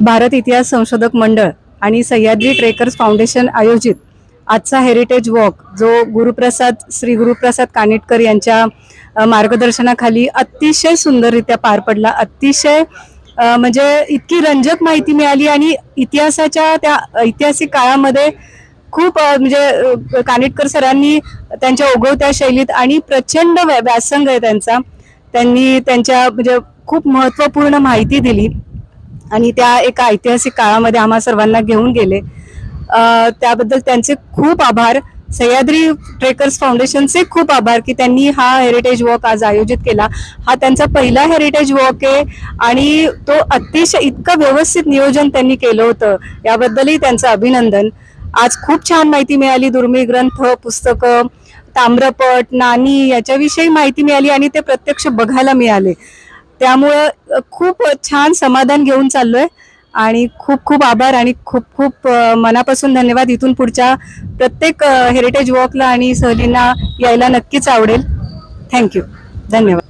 भारत इतिहास संशोधक मंडळ आणि सह्याद्री ट्रेकर्स फाउंडेशन आयोजित आजचा हेरिटेज वॉक जो श्री गुरुप्रसाद कानिटकर यांच्या मार्गदर्शनाखाली अतिशय सुंदररित्या पार पडला। अतिशय म्हणजे इतकी रंजक माहिती मिळाली आणि इतिहासाच्या त्या ऐतिहासिक काळामध्ये खूप म्हणजे कानिटकर सरांनी त्यांच्या ओघवत्या शैलीत आणि प्रचंड व्यासंग आहे त्यांनी त्यांच्या म्हणजे खूप महत्त्वपूर्ण माहिती दिली आणि त्या एका ऐतिहासिक काळामध्ये आम्हा सर्वांना घेऊन गेले। त्याबद्दल त्यांचे खूप आभार। सह्याद्री ट्रेकर्स फाउंडेशनचे खूप आभार की त्यांनी हा हेरिटेज वॉक आज आयोजित केला। हा त्यांचा पहिला हेरिटेज वॉक आहे आणि तो अतिशय इतकं व्यवस्थित नियोजन त्यांनी केलं होतं, याबद्दलही त्यांचं अभिनंदन। आज खूप छान माहिती मिळाली, दुर्मिळ ग्रंथ, पुस्तकं, ताम्रपट, नाणी याच्याविषयी माहिती मिळाली आणि ते प्रत्यक्ष बघायला मिळाले। त्यामुळे खूप छान समाधान घेऊन चाललोय आणि खूप खूप आभार आणि खूप खूप मनापासून धन्यवाद। इथून पुढच्या प्रत्येक हेरिटेज वॉकला आणि सहलींना यायला नक्कीच आवडेल। थँक्यू, धन्यवाद।